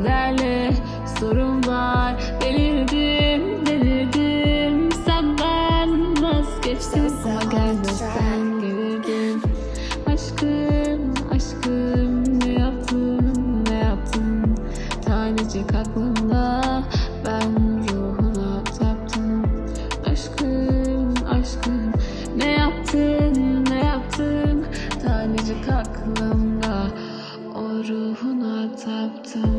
kaderle sorun var. Delirdim senden vazgeçtim ama gelmezsen gelirdim. Aşkım ne yaptın tanecik aklımda, ben ruhuna taptım. Aşkım ne yaptın tanecik aklımda, o ruhuna taptım.